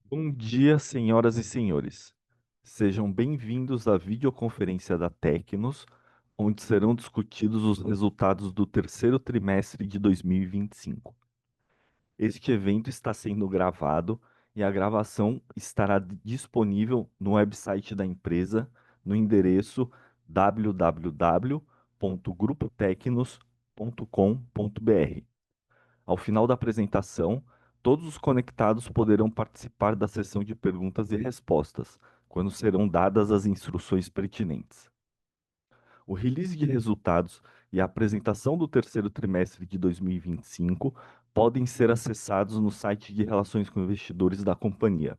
Bom dia, senhoras e senhores. Sejam bem-vindos à videoconferência da Tecnos, onde serão discutidos os resultados do terceiro trimestre de 2025. Este evento está sendo gravado e a gravação estará disponível no website da empresa no endereço www.grupotecnos.com.br. Ao final da apresentação, todos os conectados poderão participar da sessão de perguntas e respostas, quando serão dadas as instruções pertinentes. O release de resultados e a apresentação do terceiro trimestre de 2025 podem ser acessados no site de Relações com Investidores da companhia.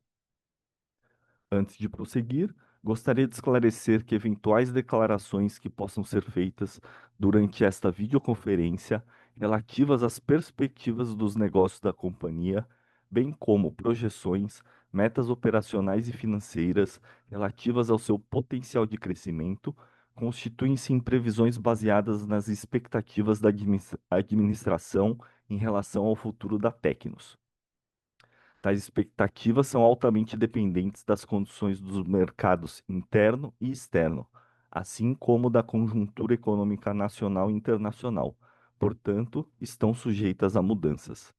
Antes de prosseguir, gostaria de esclarecer que eventuais declarações que possam ser feitas durante esta videoconferência relativas às perspectivas dos negócios da companhia, bem como projeções, metas operacionais e financeiras relativas ao seu potencial de crescimento, constituem-se em previsões baseadas nas expectativas da administração em relação ao futuro da Tecnos. Tais expectativas são altamente dependentes das condições dos mercados interno e externo, assim como da conjuntura econômica nacional e internacional. Portanto, estão sujeitas a mudanças.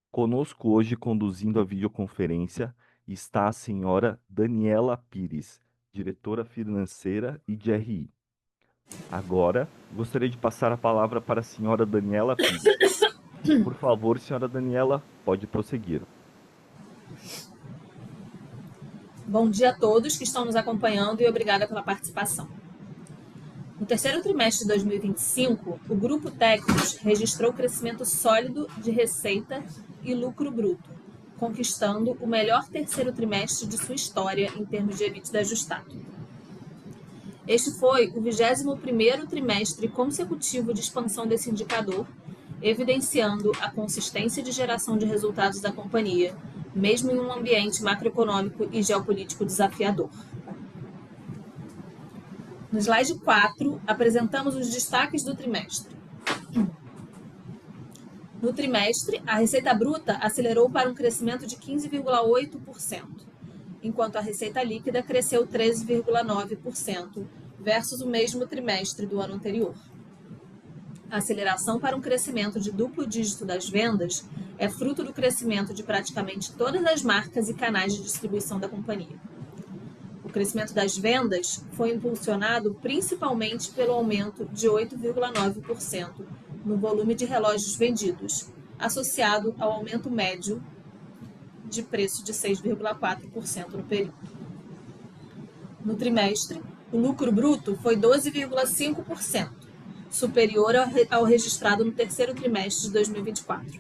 Conosco hoje, conduzindo a videoconferência, está a senhora Daniela Pires, diretora financeira e de RI. Agora, gostaria de passar a palavra para a senhora Daniela Pires. Por favor, senhora Daniela, pode prosseguir. Bom dia a todos que estão nos acompanhando e obrigada pela participação. No terceiro trimestre de 2025, o Grupo Tecnos registrou crescimento sólido de receita e lucro bruto, conquistando o melhor terceiro trimestre de sua história em termos de EBITDA ajustado. Este foi o 21º trimestre consecutivo de expansão desse indicador, evidenciando a consistência de geração de resultados da companhia, mesmo em um ambiente macroeconômico e geopolítico desafiador. No slide 4, apresentamos os destaques do trimestre. No trimestre, a receita bruta acelerou para um crescimento de 15,8%, enquanto a receita líquida cresceu 13,9% versus o mesmo trimestre do ano anterior. A aceleração para um crescimento de duplo dígito das vendas é fruto do crescimento de praticamente todas as marcas e canais de distribuição da companhia. O crescimento das vendas foi impulsionado principalmente pelo aumento de 8,9% no volume de relógios vendidos, associado ao aumento médio de preço de 6,4% no período. No trimestre, o lucro bruto foi 12,5%, superior ao registrado no terceiro trimestre de 2024.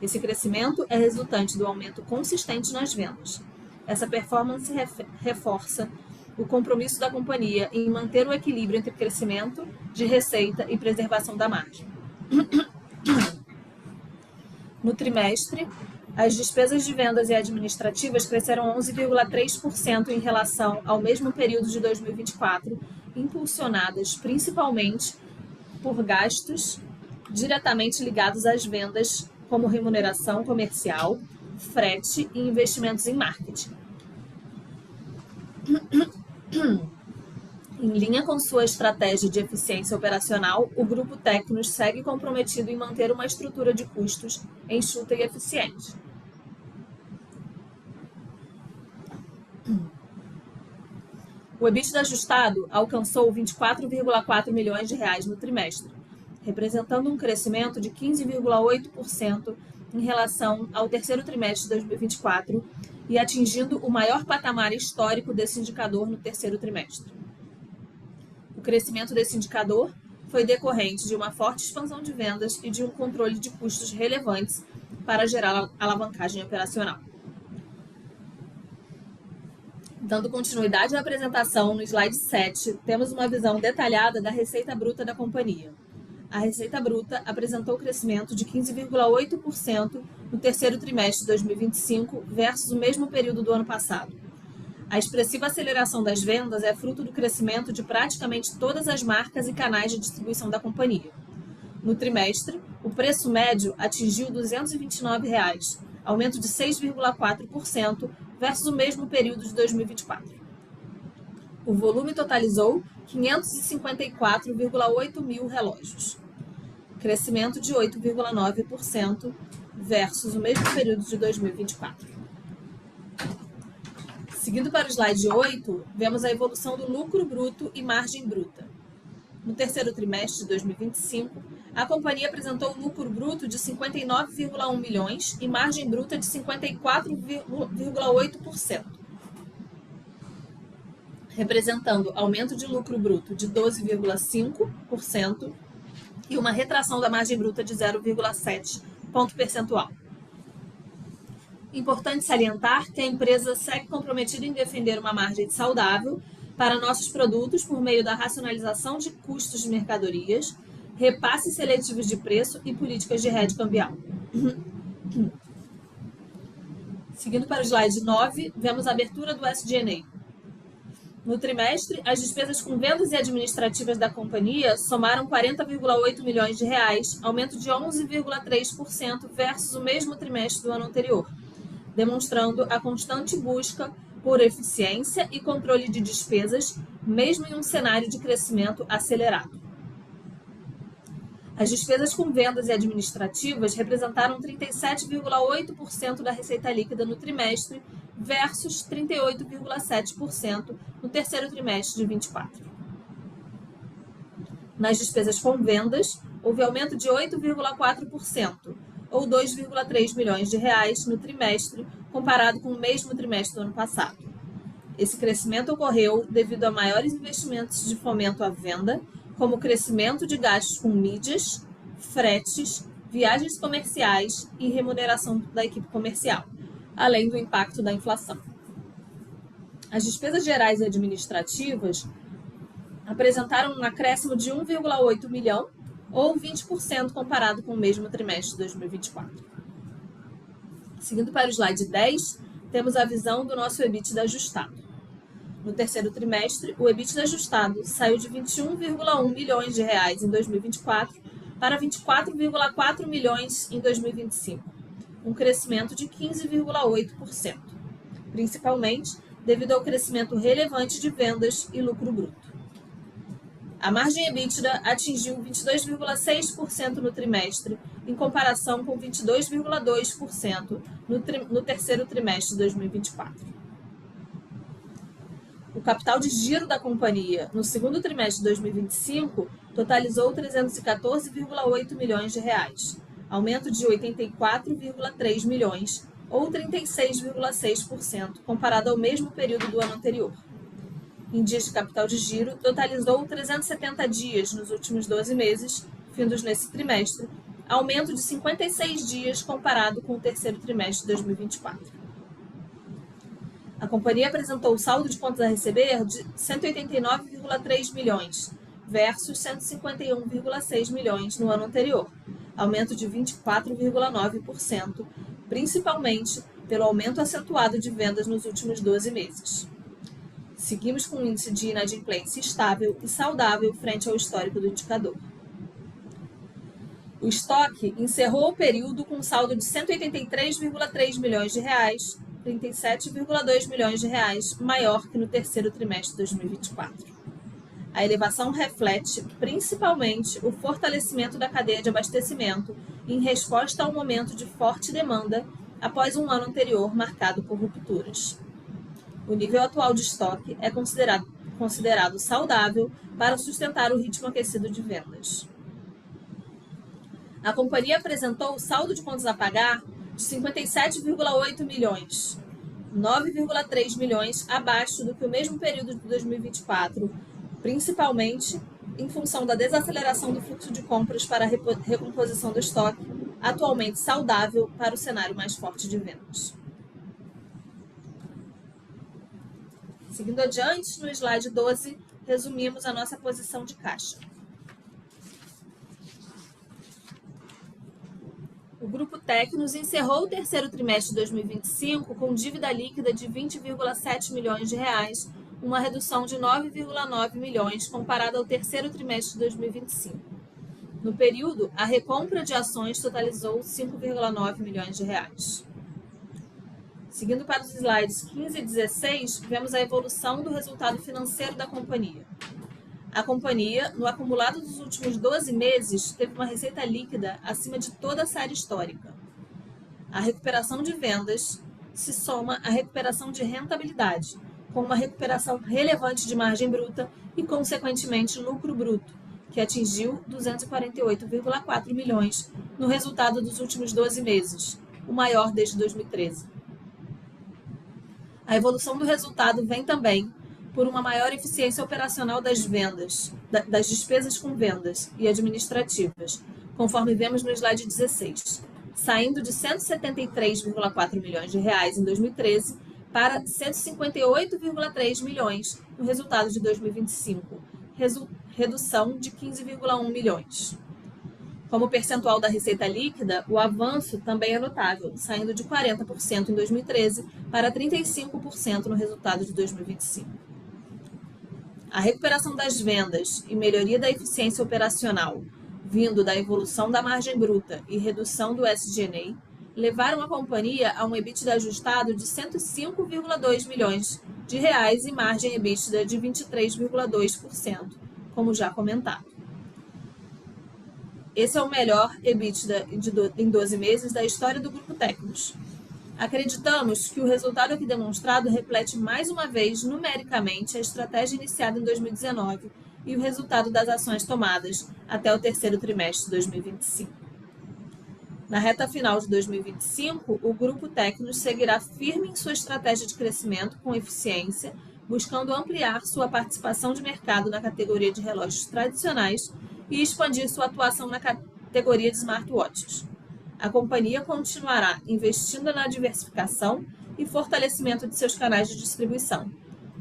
Esse crescimento é resultante do aumento consistente nas vendas. Essa performance reforça o compromisso da companhia em manter o equilíbrio entre crescimento de receita e preservação da margem. No trimestre, as despesas de vendas e administrativas cresceram 11,3% em relação ao mesmo período de 2024, impulsionadas principalmente por gastos diretamente ligados às vendas, como remuneração comercial, frete e investimentos em marketing. Em linha com sua estratégia de eficiência operacional, o Grupo Tecnos segue comprometido em manter uma estrutura de custos enxuta e eficiente. O EBITDA ajustado alcançou 24,4 milhões de reais no trimestre, representando um crescimento de 15,8% em relação ao terceiro trimestre de 2024 e atingindo o maior patamar histórico desse indicador no terceiro trimestre. O crescimento desse indicador foi decorrente de uma forte expansão de vendas e de um controle de custos relevantes para gerar alavancagem operacional. Dando continuidade à apresentação, no slide 7, temos uma visão detalhada da receita bruta da companhia. A receita bruta apresentou crescimento de 15,8% no terceiro trimestre de 2025 versus o mesmo período do ano passado. A expressiva aceleração das vendas é fruto do crescimento de praticamente todas as marcas e canais de distribuição da companhia. No trimestre, o preço médio atingiu R$ 229, aumento de 6,4% versus o mesmo período de 2024. O volume totalizou 554,8 mil relógios, crescimento de 8,9% versus o mesmo período de 2024. Seguindo para o slide 8, vemos a evolução do lucro bruto e margem bruta. No terceiro trimestre de 2025, a companhia apresentou um lucro bruto de 59,1 milhões e margem bruta de 54,8%, representando aumento de lucro bruto de 12,5% e uma retração da margem bruta de 0,7 ponto percentual. Importante salientar que a empresa segue comprometida em defender uma margem saudável para nossos produtos por meio da racionalização de custos de mercadorias, repasses seletivos de preço e políticas de hedge cambial. Seguindo para o slide 9, vemos a abertura do SG&A. No trimestre, as despesas com vendas e administrativas da companhia somaram 40,8 milhões de reais, aumento de 11,3% versus o mesmo trimestre do ano anterior, demonstrando a constante busca por eficiência e controle de despesas, mesmo em um cenário de crescimento acelerado. As despesas com vendas e administrativas representaram 37,8% da receita líquida no trimestre versus 38,7% no terceiro trimestre de 2024. Nas despesas com vendas, houve aumento de 8,4%, ou 2,3 milhões de reais no trimestre, comparado com o mesmo trimestre do ano passado. Esse crescimento ocorreu devido a maiores investimentos de fomento à venda, como o crescimento de gastos com mídias, fretes, viagens comerciais e remuneração da equipe comercial, além do impacto da inflação. As despesas gerais e administrativas apresentaram um acréscimo de 1,8 milhão, ou 20% comparado com o mesmo trimestre de 2024. Seguindo para o slide 10, temos a visão do nosso EBITDA ajustado. No terceiro trimestre, o EBITDA ajustado saiu de 21,1 milhões de reais em 2024 para 24,4 milhões em 2025, um crescimento de 15,8%, principalmente devido ao crescimento relevante de vendas e lucro bruto. A margem EBITDA atingiu 22,6% no trimestre, em comparação com 22,2% no terceiro trimestre de 2024. O capital de giro da companhia no segundo trimestre de 2025 totalizou 314,8 milhões de reais, aumento de 84,3 milhões, ou 36,6%, comparado ao mesmo período do ano anterior. Em dias de capital de giro, totalizou 370 dias nos últimos 12 meses, findos nesse trimestre, aumento de 56 dias comparado com o terceiro trimestre de 2024. A companhia apresentou o saldo de contas a receber de 189,3 milhões, versus 151,6 milhões no ano anterior, aumento de 24,9%, principalmente pelo aumento acentuado de vendas nos últimos 12 meses. Seguimos com um índice de inadimplência estável e saudável frente ao histórico do indicador. O estoque encerrou o período com um saldo de 183,3 milhões de reais, 37,2 milhões de reais, maior que no terceiro trimestre de 2024. A elevação reflete, principalmente, o fortalecimento da cadeia de abastecimento em resposta ao momento de forte demanda após um ano anterior marcado por rupturas. O nível atual de estoque é considerado saudável para sustentar o ritmo aquecido de vendas. A companhia apresentou o saldo de contas a pagar de 57,8 milhões, 9,3 milhões abaixo do que o mesmo período de 2024, principalmente em função da desaceleração do fluxo de compras para a recomposição do estoque, atualmente saudável para o cenário mais forte de vendas. Seguindo adiante, no slide 12, resumimos a nossa posição de caixa. O Grupo Tecnos encerrou o terceiro trimestre de 2025 com dívida líquida de 20,7 milhões de reais, uma redução de 9,9 milhões comparada ao terceiro trimestre de 2025. No período, a recompra de ações totalizou 5,9 milhões de reais. Seguindo para os slides 15 e 16, vemos a evolução do resultado financeiro da companhia. A companhia, no acumulado dos últimos 12 meses, teve uma receita líquida acima de toda a série histórica. A recuperação de vendas se soma à recuperação de rentabilidade, com uma recuperação relevante de margem bruta e, consequentemente, lucro bruto, que atingiu 248,4 milhões no resultado dos últimos 12 meses, o maior desde 2013. A evolução do resultado vem também por uma maior eficiência operacional das vendas, das despesas com vendas e administrativas, conforme vemos no slide 16, saindo de 173,4 milhões de reais em 2013 para 158,3 milhões no resultado de 2025, redução de 15,1 milhões. Como percentual da receita líquida, o avanço também é notável, saindo de 40% em 2013 para 35% no resultado de 2025. A recuperação das vendas e melhoria da eficiência operacional, vindo da evolução da margem bruta e redução do SG&A, levaram a companhia a um EBITDA ajustado de 105,2 milhões de reais e margem EBITDA de 23,2%, como já comentado. Esse é o melhor EBITDA em 12 meses da história do Grupo Tecnos. Acreditamos que o resultado aqui demonstrado reflete mais uma vez numericamente a estratégia iniciada em 2019 e o resultado das ações tomadas até o terceiro trimestre de 2025. Na reta final de 2025, o Grupo Tecnos seguirá firme em sua estratégia de crescimento com eficiência, buscando ampliar sua participação de mercado na categoria de relógios tradicionais e expandir sua atuação na categoria de smartwatches. A companhia continuará investindo na diversificação e fortalecimento de seus canais de distribuição,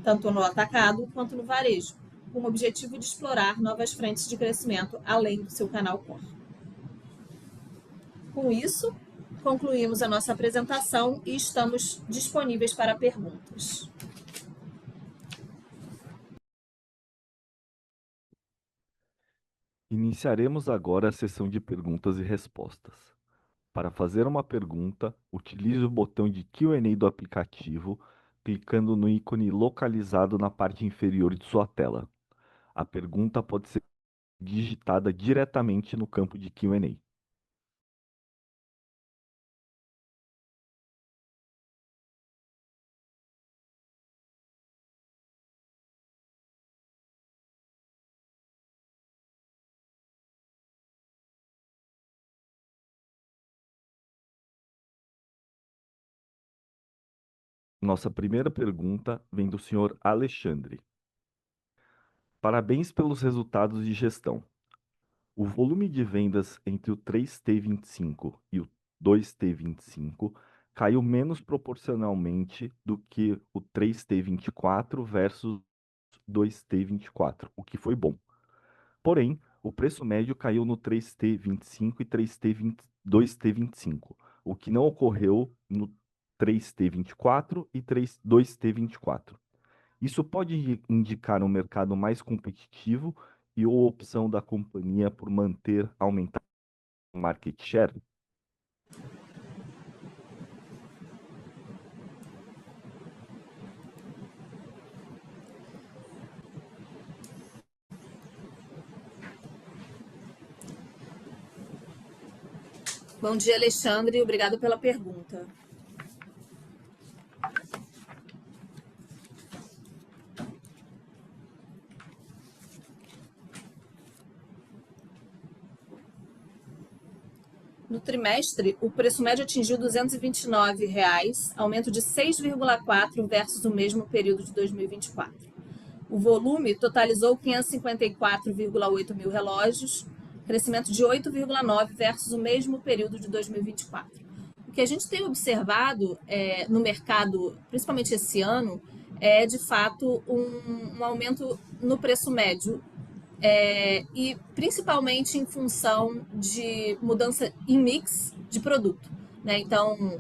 tanto no atacado quanto no varejo, com o objetivo de explorar novas frentes de crescimento além do seu canal core. Com isso, concluímos a nossa apresentação e estamos disponíveis para perguntas. Iniciaremos agora a sessão de perguntas e respostas. Para fazer uma pergunta, utilize o botão de Q&A do aplicativo, clicando no ícone localizado na parte inferior de sua tela. A pergunta pode ser digitada diretamente no campo de Q&A. Nossa primeira pergunta vem do senhor Alexandre. Parabéns pelos resultados de gestão. O volume de vendas entre o 3T25 e o 2T25 caiu menos proporcionalmente do que o 3T24 versus 2T24, o que foi bom. Porém, o preço médio caiu no 3T25 e 2T25, o que não ocorreu no 3T24 e 2T24. Isso pode indicar um mercado mais competitivo e ou opção da companhia por aumentar o market share? Bom dia, Alexandre, obrigado pela pergunta. No trimestre, o preço médio atingiu R$ 229, aumento de 6,4% versus o mesmo período de 2024. O volume totalizou 554,8 mil relógios, crescimento de 8,9% versus o mesmo período de 2024. O que a gente tem observado no mercado, principalmente esse ano, é de fato um aumento no preço médio, e principalmente em função de mudança em mix de produto, né? Então,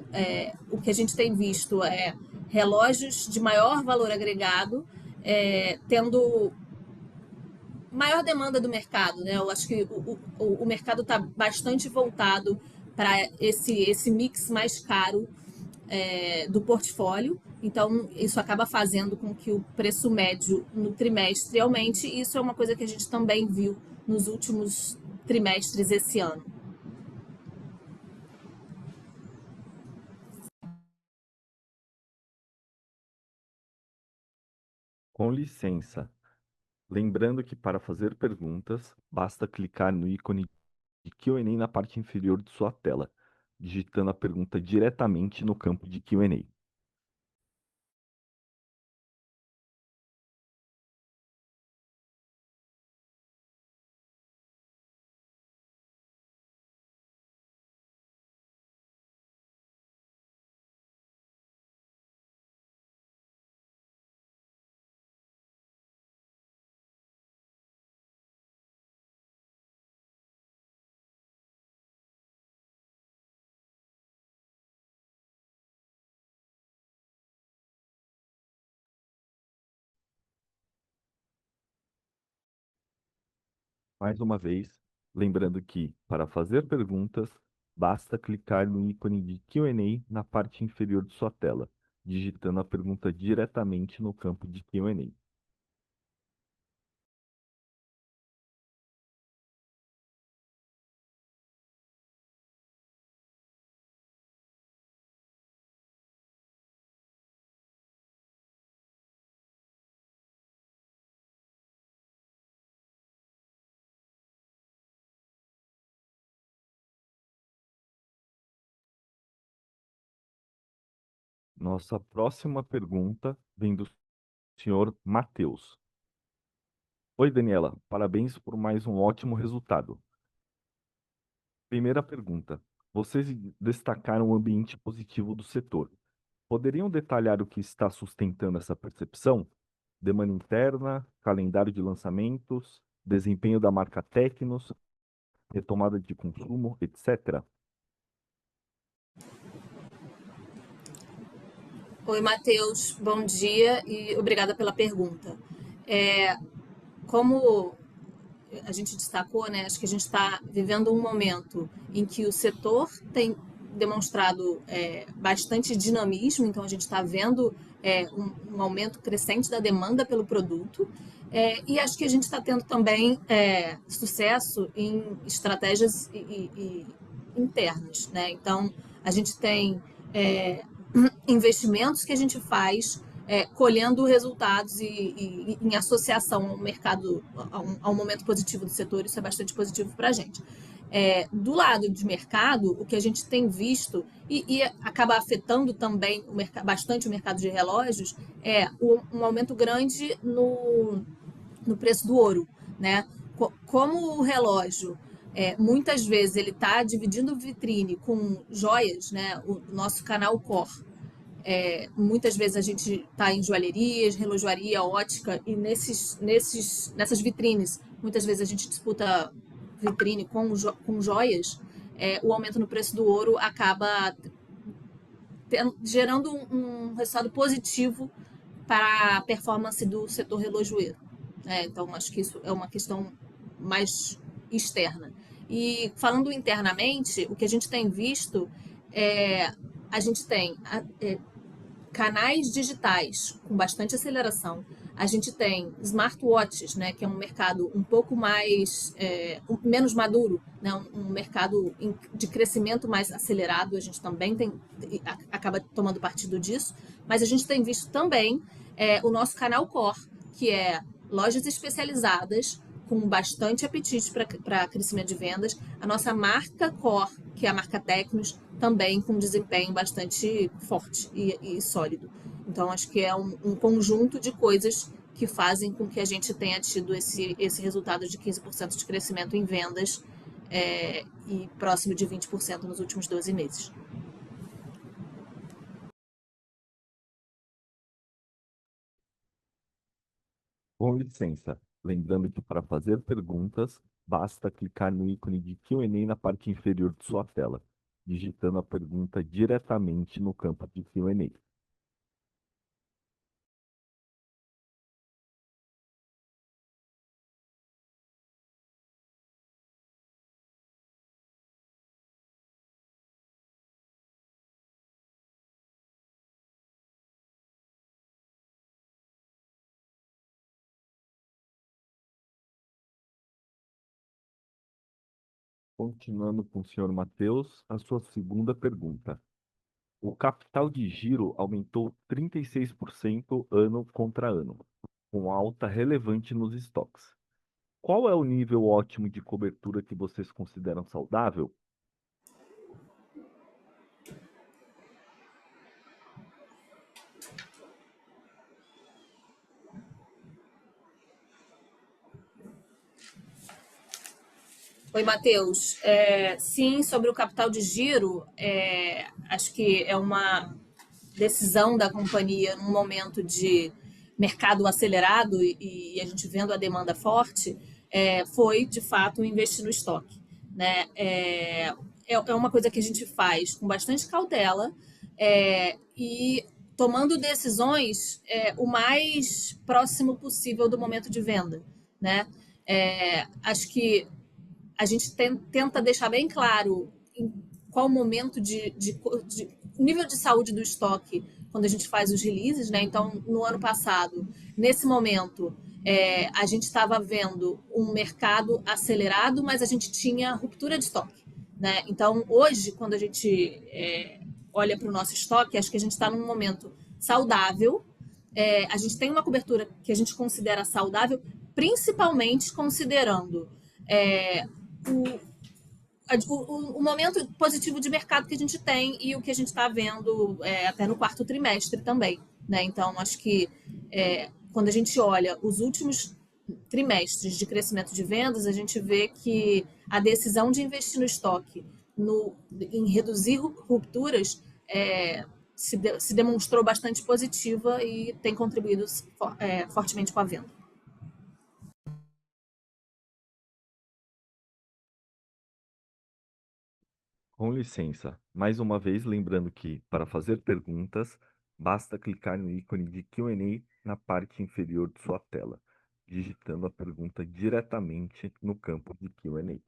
o que a gente tem visto é relógios de maior valor agregado tendo maior demanda do mercado, né? Eu acho que o mercado está bastante voltado para esse mix mais caro do portfólio. Então, isso acaba fazendo com que o preço médio no trimestre aumente. E isso é uma coisa que a gente também viu nos últimos trimestres esse ano. Com licença. Lembrando que para fazer perguntas, basta clicar no ícone de Q&A na parte inferior de sua tela, digitando a pergunta diretamente no campo de Q&A. Mais uma vez, lembrando que, para fazer perguntas, basta clicar no ícone de Q&A na parte inferior de sua tela, digitando a pergunta diretamente no campo de Q&A. Nossa próxima pergunta vem do senhor Matheus. Oi, Daniela. Parabéns por mais um ótimo resultado. Primeira pergunta. Vocês destacaram o ambiente positivo do setor. Poderiam detalhar o que está sustentando essa percepção? Demanda interna, calendário de lançamentos, desempenho da marca Tecnos, retomada de consumo, etc. Oi, Matheus, bom dia e obrigada pela pergunta. Como a gente destacou, né, acho que a gente está vivendo um momento em que o setor tem demonstrado bastante dinamismo, então a gente está vendo um aumento crescente da demanda pelo produto. E acho que a gente está tendo também sucesso em estratégias e internas, né? Então a gente tem investimentos que a gente faz colhendo resultados e em associação ao mercado, ao momento positivo do setor, isso é bastante positivo para a gente. Do lado de mercado, o que a gente tem visto e acaba afetando também bastante o mercado de relógios é um aumento grande no preço do ouro, né? Como o relógio muitas vezes ele está dividindo vitrine com joias, né? O nosso canal Core muitas vezes a gente está em joalherias, relojoaria, ótica, e nessas vitrines, muitas vezes a gente disputa vitrine com joias, o aumento no preço do ouro acaba gerando um resultado positivo para a performance do setor relojoeiro. Então, acho que isso é uma questão mais externa. E falando internamente, o que a gente tem visto a gente tem canais digitais com bastante aceleração. A gente tem smartwatches, né, que é um mercado um pouco mais menos maduro, né, um mercado de crescimento mais acelerado. A gente também acaba tomando partido disso, mas a gente tem visto também o nosso canal Core, que é lojas especializadas com bastante apetite para crescimento de vendas. A nossa marca Core, que é a marca Tecnos, também com desempenho bastante forte e sólido. Então, acho que é um conjunto de coisas que fazem com que a gente tenha tido esse resultado de 15% de crescimento em vendas e próximo de 20% nos últimos 12 meses. Com licença. Lembrando que para fazer perguntas, basta clicar no ícone de Q&A na parte inferior de sua tela, digitando a pergunta diretamente no campo de Q&A. Continuando com o senhor Matheus, a sua segunda pergunta. O capital de giro aumentou 36% ano contra ano, com alta relevante nos estoques. Qual é o nível ótimo de cobertura que vocês consideram saudável? Oi, Matheus. Sim, sobre o capital de giro, acho que é uma decisão da companhia num momento de mercado acelerado e a gente vendo a demanda forte, foi de fato investir no estoque, né? É uma coisa que a gente faz com bastante cautela e tomando decisões o mais próximo possível do momento de venda, né? Acho que a gente tenta deixar bem claro em qual momento de nível de saúde do estoque quando a gente faz os releases, né? Então, no ano passado, nesse momento, a gente estava vendo um mercado acelerado, mas a gente tinha ruptura de estoque, né? Então, hoje, quando a gente olha para o nosso estoque, acho que a gente está num momento saudável. A gente tem uma cobertura que a gente considera saudável, principalmente considerando é, o, o momento positivo de mercado que a gente tem e o que a gente está vendo até no quarto trimestre também. Né? Então, acho que quando a gente olha os últimos trimestres de crescimento de vendas, a gente vê que a decisão de investir no estoque, em reduzir rupturas, se demonstrou bastante positiva e tem contribuído fortemente com a venda. Com licença, mais uma vez lembrando que, para fazer perguntas, basta clicar no ícone de Q&A na parte inferior de sua tela, digitando a pergunta diretamente no campo de Q&A.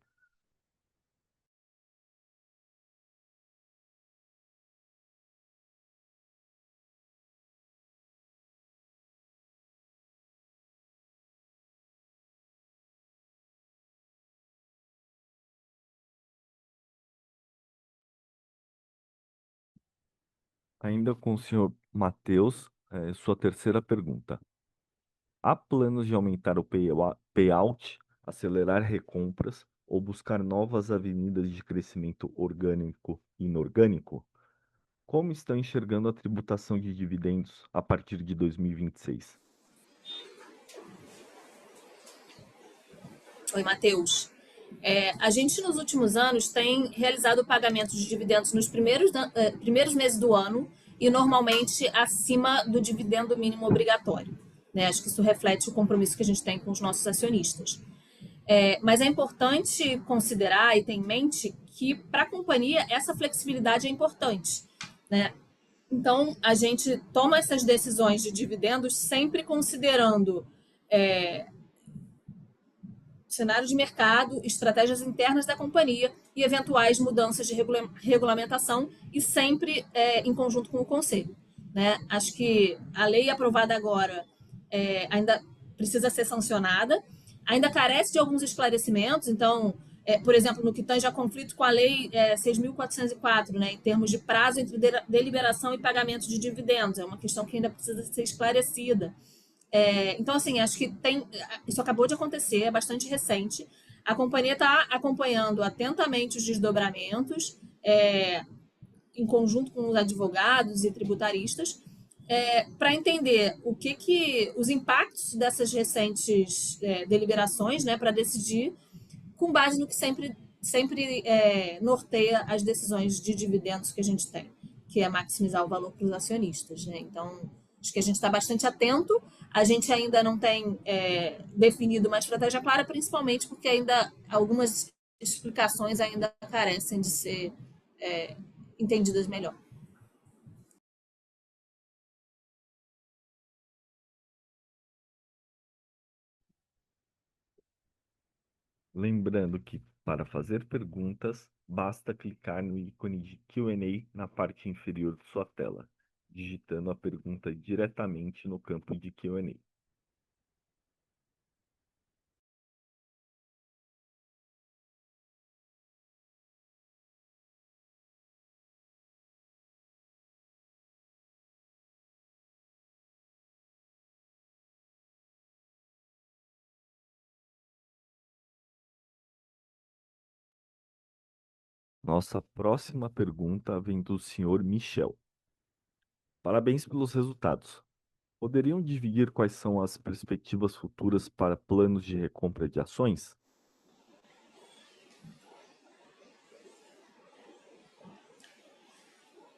Ainda com o senhor Matheus, sua terceira pergunta. Há planos de aumentar o payout, acelerar recompras ou buscar novas avenidas de crescimento orgânico e inorgânico? Como estão enxergando a tributação de dividendos a partir de 2026? Oi, Matheus. A gente, nos últimos anos, tem realizado pagamentos de dividendos nos primeiros meses do ano e normalmente acima do dividendo mínimo obrigatório. Né? Acho que isso reflete o compromisso que a gente tem com os nossos acionistas. Mas é importante considerar e ter em mente que, para a companhia, essa flexibilidade é importante. Né? Então, a gente toma essas decisões de dividendos sempre considerando cenário de mercado, estratégias internas da companhia e eventuais mudanças de regulamentação e sempre em conjunto com o conselho. Né? Acho que a lei aprovada agora ainda precisa ser sancionada, ainda carece de alguns esclarecimentos, então, por exemplo, no que tange a conflito com a lei 6.404, né, em termos de prazo entre deliberação e pagamento de dividendos, é uma questão que ainda precisa ser esclarecida. Então, assim, acho que isso acabou de acontecer, é bastante recente. A companhia está acompanhando atentamente os desdobramentos, em conjunto com os advogados e tributaristas, para entender que os impactos dessas recentes deliberações, né, para decidir com base no que sempre norteia as decisões de dividendos que a gente tem, que é maximizar o valor para os acionistas. Né? Então, acho que a gente está bastante atento. A gente ainda não tem definido uma estratégia clara, principalmente porque ainda algumas explicações ainda carecem de ser entendidas melhor. Lembrando que, para fazer perguntas, basta clicar no ícone de Q&A na parte inferior de sua tela, digitando a pergunta diretamente no campo de Q&A. Nossa próxima pergunta vem do senhor Michel. Parabéns pelos resultados. Poderiam dividir quais são as perspectivas futuras para planos de recompra de ações?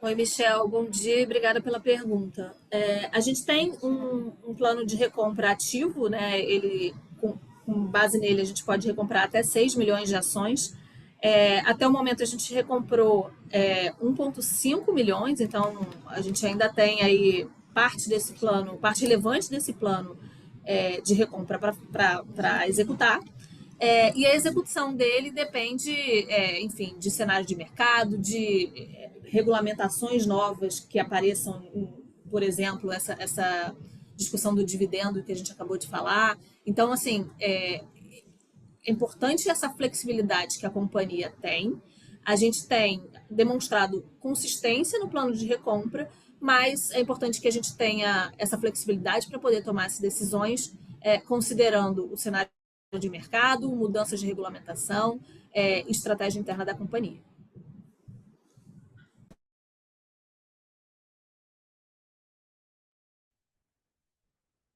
Oi, Michel, bom dia e obrigada pela pergunta. A gente tem um plano de recompra ativo, né? Com base nele, a gente pode recomprar até 6 milhões de ações. Até o momento, a gente recomprou 1,5 milhões, então a gente ainda tem aí parte desse plano, parte relevante desse plano de recompra para executar. E a execução dele depende, enfim, de cenário de mercado, de regulamentações novas que apareçam, por exemplo, essa discussão do dividendo que a gente acabou de falar. Então, assim, é importante essa flexibilidade que a companhia tem. A gente tem demonstrado consistência no plano de recompra, mas é importante que a gente tenha essa flexibilidade para poder tomar essas decisões, considerando o cenário de mercado, mudanças de regulamentação, estratégia interna da companhia.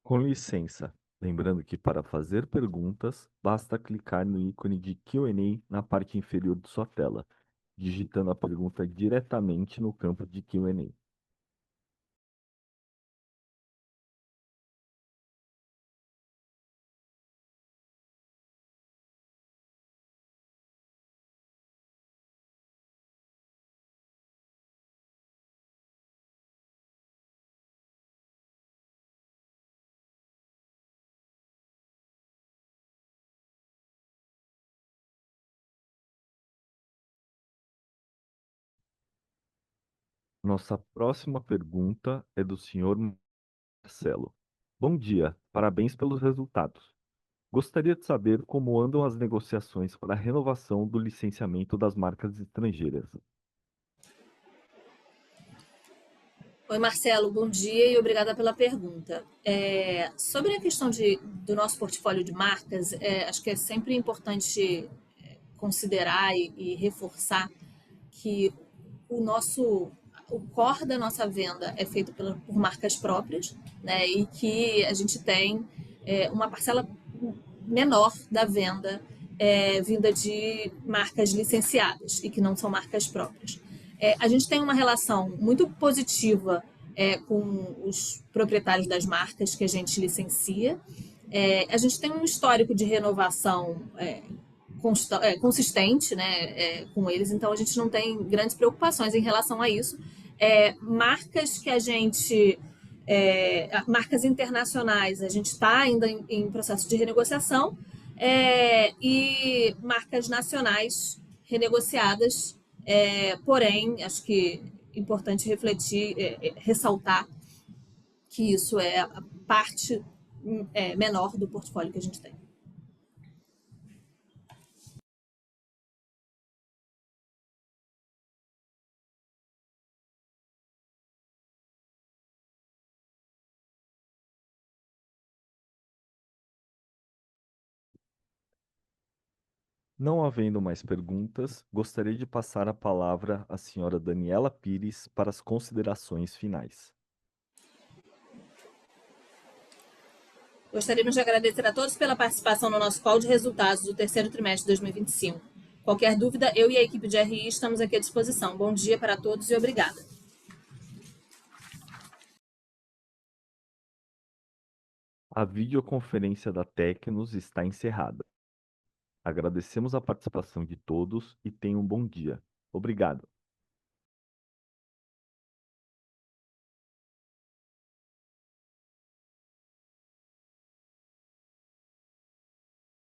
Com licença, lembrando que para fazer perguntas, basta clicar no ícone de Q&A na parte inferior de sua tela, digitando a pergunta diretamente no campo de Q&A. Nossa próxima pergunta é do senhor Marcelo. Bom dia, parabéns pelos resultados. Gostaria de saber como andam as negociações para a renovação do licenciamento das marcas estrangeiras. Oi, Marcelo, bom dia e obrigada pela pergunta. Sobre a questão do nosso portfólio de marcas, acho que é sempre importante considerar e reforçar que o core da nossa venda é feito por marcas próprias, né? E que a gente tem uma parcela menor da venda vinda de marcas licenciadas e que não são marcas próprias. A gente tem uma relação muito positiva com os proprietários das marcas que a gente licencia. A gente tem um histórico de renovação consistente, né, com eles, então a gente não tem grandes preocupações em relação a isso. Marcas que a gente. Marcas internacionais, a gente está ainda em processo de renegociação, e marcas nacionais renegociadas, porém, acho que é importante refletir, ressaltar que isso é a parte menor do portfólio que a gente tem. Não havendo mais perguntas, gostaria de passar a palavra à senhora Daniela Pires para as considerações finais. Gostaríamos de agradecer a todos pela participação no nosso call de resultados do terceiro trimestre de 2025. Qualquer dúvida, eu e a equipe de RI estamos aqui à disposição. Bom dia para todos e obrigada. A videoconferência da Tecnos está encerrada. Agradecemos a participação de todos e tenham um bom dia. Obrigado.